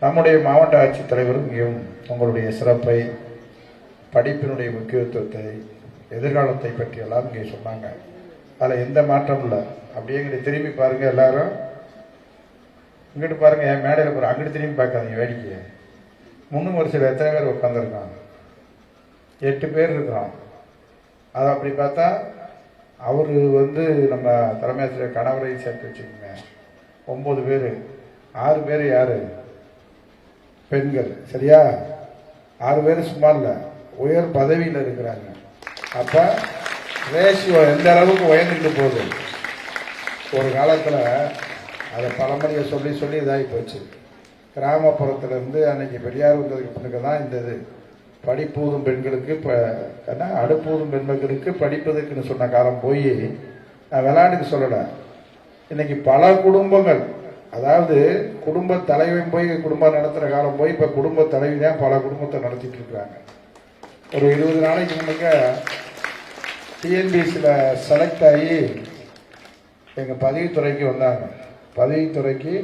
நம்முடைய மாவட்ட ஆட்சித்தலைவரும் இங்கேயும் உங்களுடைய சிறப்பை, படிப்பினுடைய முக்கியத்துவத்தை, எதிர்காலத்தை பற்றியெல்லாம் இங்கே சொன்னாங்க. அதில் எந்த மாற்றம் இல்லை. அப்படியே இங்கிட்டு திரும்பி பாருங்க, எல்லாரும் இங்கிட்டு பாருங்க, என் மேடையில் பாருங்க, அங்கிட்டு திரும்பி பார்க்காதீங்க வேடிக்கையை. முன்னும் வரிசையில் எத்தனை பேர் உட்காந்துருக்காங்க? 8 பேர் இருக்கிறோம். அதை அப்படி பார்த்தா அவர் நம்ம தலைமை ஆசிரியர் கணவரை சேர்த்து வச்சுக்கோங்க, 9 பேர். 6 பேர் யாரு? பெண்கள். சரியா? 6 பேர் சும்மா இல்லை, உயர் பதவியில் இருக்கிறாங்க. அப்ப ரேஷியோ எந்த அளவுக்கு உயர்ந்துட்டு போகுது. ஒரு காலத்தில் அதை பழமொழியை சொல்லி சொல்லி இதாகி போச்சு. கிராமப்புறத்துல இருந்து அன்னைக்கு பெரியார் வந்ததுக்கு பிறகு தான் இந்த இது படிப்பூதும் பெண்களுக்கு அடுப்பூதும் பெண்களுக்கு படிப்பதற்குன்னு சொன்ன காலம் போய், நான் விளையாட்டுக்கு சொல்லலை, இன்னைக்கு பல குடும்பங்கள், அதாவது குடும்ப தலைவன் போய் குடும்பம் நடத்துகிற காலம் போய் இப்போ குடும்ப தலைவி தான் பல குடும்பத்தை நடத்திட்டு இருக்கிறாங்க. ஒரு 20 நாளைக்கு முன்னுக்க டிஎன்பிசியில் செலக்ட் ஆகி எங்கள் பதிவுத்துறைக்கு வந்தாங்க. பதிவுத்துறைக்கு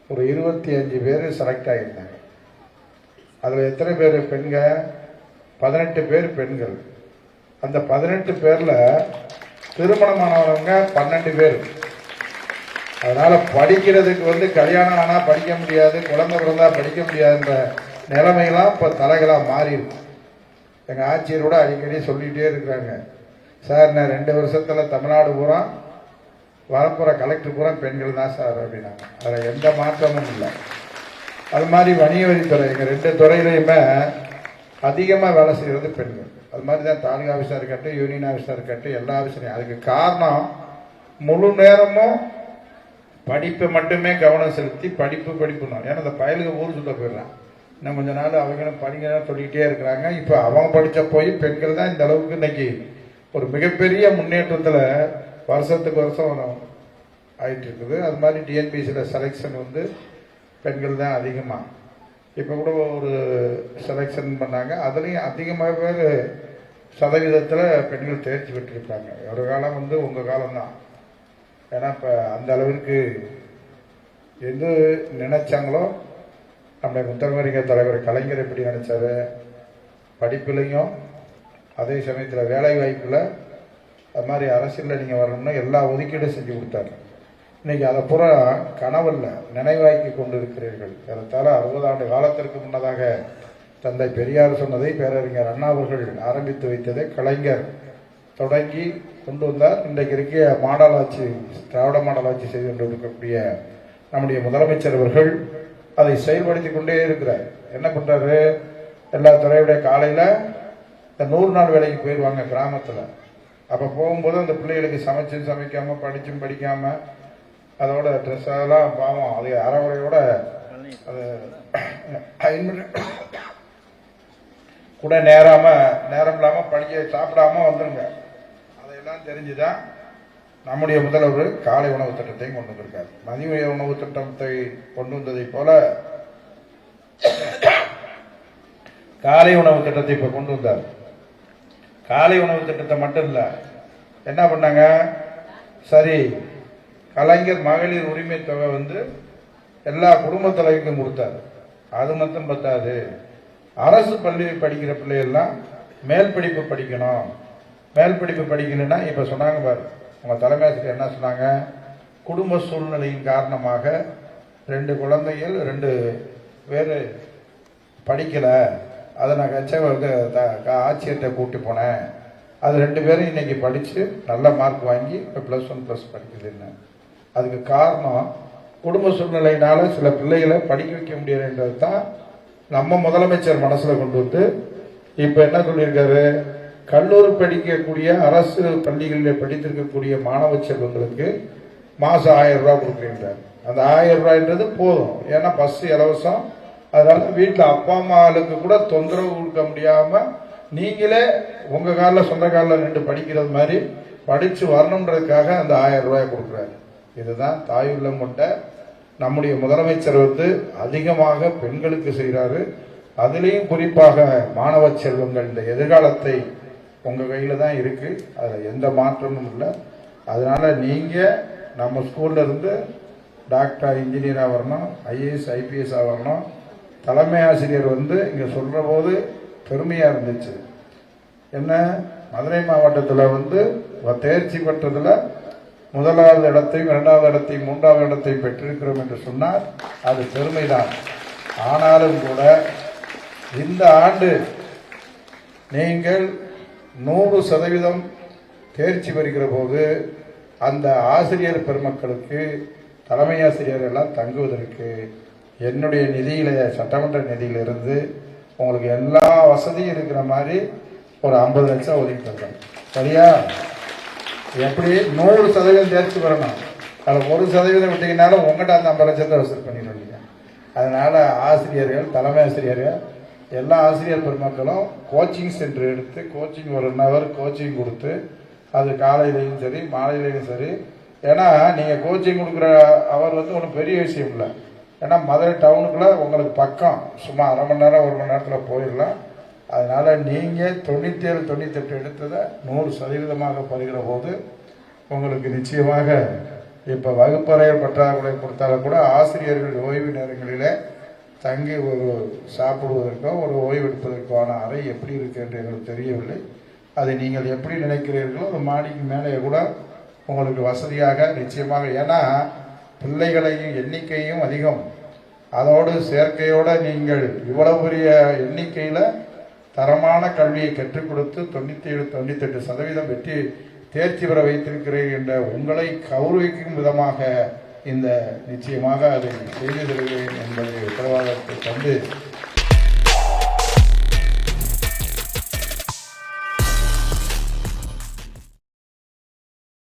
ஒரு 25 பேர் செலக்ட் ஆகியிருந்தாங்க. அதில் எத்தனை பேர் பெண்கள்? 18 பேர் பெண்கள். அந்த 18 பேரில் திருமணமானவங்க 12 பேர். அதனால படிக்கிறதுக்கு கல்யாணம் ஆனால் படிக்க முடியாது, குழந்தை பிறந்தா படிக்க முடியாதுன்ற நிலைமையெல்லாம் இப்போ தலைகளாக மாறி இருக்கு. எங்கள் ஆட்சியரோட அடிக்கடி சொல்லிகிட்டே இருக்கிறாங்க, சார் நான் 2 வருஷத்தில் தமிழ்நாடு பூரா வரப்புற கலெக்டர் பூரா பெண்கள் தான் சார் அப்படின்னாங்க. அதில் எந்த மாற்றமும் இல்லை. அது மாதிரி வணிக வரித்துறை, எங்கள் 2 துறையிலையுமே அதிகமாக வேலை செய்கிறது பெண்கள். அது மாதிரி தான் தாலுகா ஆஃபீஸாக இருக்கட்டும், யூனியன் ஆஃபீஸாக இருக்கட்டும், எல்லா ஆஃபீஸரையும். அதுக்கு காரணம் முழு நேரமும் படிப்பை மட்டுமே கவனம் செலுத்தி படிப்புணும். ஏன்னா இந்த பயலுக்கு ஊர் சொல்ல போயிடுறான். இன்னும் கொஞ்ச நாள் அவங்களும் படிக்கணும் சொல்லிக்கிட்டே இருக்கிறாங்க. இப்போ அவங்க படித்த போய் பெண்கள் தான் இந்த அளவுக்கு இன்னைக்கு ஒரு மிகப்பெரிய முன்னேற்றத்தில் வருஷத்துக்கு வருஷம் ஆயிட்டு இருக்குது. அது மாதிரி டிஎன்பிசியில் செலெக்ஷன் பெண்கள் தான் அதிகமாக. இப்போ கூட ஒரு செலெக்ஷன் பண்ணாங்க, அதுலேயும் அதிகமாக பேர் சதவீதத்தில் பெண்கள் தேர்ச்சி பெற்றிருக்காங்க. ஒரு காலம் உங்கள் காலம்தான். ஏன்னா இப்போ அந்த அளவிற்கு எது நினைச்சாங்களோ, நம்முடைய முத்தமிழறிஞர் தலைவர் கலைஞர் எப்படி நினைச்சாரு, படிப்புலையும் அதே சமயத்தில் வேலை வாய்ப்பில், அது மாதிரி அரசியலில் நீங்கள் வரணும்னா எல்லா ஒதுக்கீடும் செஞ்சு கொடுத்தாரு. இன்னைக்கு அதை பூரா கனவல்ல நினைவாக்கி கொண்டு இருக்கிறீர்கள். ஏறத்தாழ 60 ஆண்டு காலத்திற்கு முன்னதாக தந்தை பெரியார் சொன்னதை பேரறிஞர் அண்ணா அவர்கள் ஆரம்பித்து வைத்ததை கலைஞர் தொடங்கி கொண்டு வந்தார். இன்றைக்கு இருக்க மாடல் ஆட்சி, திராவிட மாடல் ஆட்சி செய்து கொண்டு இருக்கக்கூடிய நம்முடைய முதலமைச்சர் அவர்கள் அதை செயல்படுத்தி கொண்டே இருக்கிறார். என்ன பண்றாரு, எல்லா துறையுடைய காலையில் இந்த 100 நாள் வேலைக்கு போயிடுவாங்க கிராமத்தில். அப்போ போகும்போது அந்த பிள்ளைகளுக்கு சமைக்காம படிச்சும் படிக்காம அதோட ட்ரெஸ் அதெல்லாம் பாவம், அது அறவுரையோட அது கூட நேரம் இல்லாமல் படிக்க சாப்பிடாம வந்துருங்க. அதையெல்லாம் தெரிஞ்சுதான் நம்முடைய முதல்வர் காலை உணவு திட்டத்தையும் கொண்டு வந்திருக்காரு. மதிய உணவு திட்டத்தை கொண்டு வந்ததை போல காலை உணவு திட்டத்தை இப்ப கொண்டு வந்தார். காலை உணவு திட்டத்தை மட்டும் இல்ல, என்ன பண்ணாங்க, சரி கலைஞர் மகளிர் உரிமை தொகை எல்லா குடும்ப தலைவருக்கும் கொடுத்தாரு. அது மட்டும் பத்தாது, அரசு பள்ளி படிக்கிற பிள்ளைகள்லாம் மேல் படிப்பு படிக்கணும். மேல் படிப்பு படிக்கணும்னா இப்ப சொன்னாங்க பாரு, உங்க தலைமை ஆசிரியர் என்ன சொன்னாங்க, குடும்ப சூழ்நிலையின் காரணமாக 2 குழந்தைகள் 2 பேர் படிக்கல, அதை நான் ஆட்சியர்கிட்ட கூட்டி போனேன். அது 2 பேரும் இன்னைக்கு படிச்சு நல்ல மார்க் வாங்கி இப்போ +1+ படிக்குதுன்னு. அதுக்கு காரணம் குடும்ப சூழ்நிலையினால சில பிள்ளைகளை படிக்க வைக்க முடியலன்றது தான் நம்ம முதலமைச்சர் மனசுல கொண்டு இப்ப என்ன சொல்லியிருக்காரு, கல்லூரி படிக்கக்கூடிய அரசு பள்ளிகளில் படித்திருக்கக்கூடிய மாணவ செல்வங்களுக்கு மாசம் 1000 ரூபாய் கொடுக்குறீங்க. அந்த 1000 ரூபாய்ன்றது போதும், ஏன்னா பஸ் இலவசம். அதனால வீட்டில் அப்பா அம்மாவுக்கு கூட தொந்தரவு கொடுக்க முடியாம நீங்களே உங்க காலில் சொந்த காலில் நின்று படிக்கிறது மாதிரி படிச்சு வரணுன்றதுக்காக அந்த 1000 ரூபாய் கொடுக்குறாரு. இதுதான் தாயுள்ளம் கொண்ட நம்முடைய முதலமைச்சர் அதிகமாக பெண்களுக்கு செய்கிறாரு. அதுலேயும் குறிப்பாக மாணவ செல்வங்கள் இந்த எதிர்காலத்தை உங்க கையில தான் இருக்கு, அதுல எந்த மாற்றமும் இல்லை. அதனால நீங்க நம்ம ஸ்கூல்ல இருந்து டாக்டர் இன்ஜினியராக வரணும், ஐஏஎஸ் ஐபிஎஸ்ஸாக வரணும். தலைமை ஆசிரியர் வந்து இங்கே சொல்கிற போது பெருமையாக இருந்துச்சு. என்ன, மதுரை மாவட்டத்தில் வந்து தேர்ச்சி பெற்றதில் முதலாவது இடத்தையும் 2வது இடத்தையும் 3வது இடத்தையும் பெற்றிருக்கிறோம் என்று சொன்னால் அது பெருமைதான். ஆனாலும் கூட இந்த ஆண்டு நீங்கள் 100% தேர்ச்சி பெறுகிற போது அந்த ஆசிரியர் பெருமக்களுக்கு தலைமை ஆசிரியர் எல்லாம் தங்குவதற்கு என்னுடைய நிதியில, சட்டமன்ற நிதியிலிருந்து உங்களுக்கு எல்லா வசதியும் இருக்கிற மாதிரி ஒரு 50 லட்சம் ஒதுக்கி தருவேன். சரியா? எப்படி 100% தேர்ச்சி பெறணும். அதில் 1% விட்டீங்கன்னாலும் உங்கள்கிட்ட அந்த 50 லட்சத்தை வசூல் பண்ணிடுவீங்க. அதனால ஆசிரியர்கள், தலைமை ஆசிரியர்கள், எல்லா ஆசிரியர் பெருமக்களும் கோச்சிங் சென்டர் எடுத்து கோச்சிங் 1 ஹவர் கோச்சிங் கொடுத்து, அது காலையிலையும் சரி மாலையிலையும் சரி. ஏன்னா நீங்கள் கோச்சிங் கொடுக்குற அவர் வந்து ஒன்றும் பெரிய விஷயம் இல்லை. ஏன்னா மதுரை டவுனுக்குள்ளே உங்களுக்கு பக்கம், சும்மா அரை மணி நேரம் 1 மணி நேரத்தில் போயிடலாம். அதனால் நீங்கள் 97, 98 எடுத்ததை 100% பெறுகிற போது உங்களுக்கு நிச்சயமாக இப்போ வகுப்பறையில் பற்றாக்குறை கொடுத்தாலும் கூட ஆசிரியர்கள் ஓய்வு நேரங்களில் தங்கி ஒரு சாப்பிடுவதற்கோ ஒரு ஓய்வு எடுப்பதற்கான அறை எப்படி இருக்கு என்று எங்களுக்கு தெரியவில்லை. அதை நீங்கள் எப்படி நினைக்கிறீர்களோ அது மாடிக்கு மேலே கூட உங்களுக்கு வசதியாக நிச்சயமாக. ஏன்னா பிள்ளைகளையும் எண்ணிக்கையும் அதிகம், அதோடு சேர்க்கையோடு நீங்கள் இவ்வளவு பெரிய எண்ணிக்கையில் தரமான கல்வியை கற்றுக் கொடுத்து 97, 98% வெற்றி தேர்ச்சி பெற வைத்திருக்கிறீர்கள் என்ற உங்களை கௌரவிக்கும் விதமாக இந்த நிச்சயமாக அதை செய்து தருகிறேன் என்பதை உத்தரவாதத்தை தந்து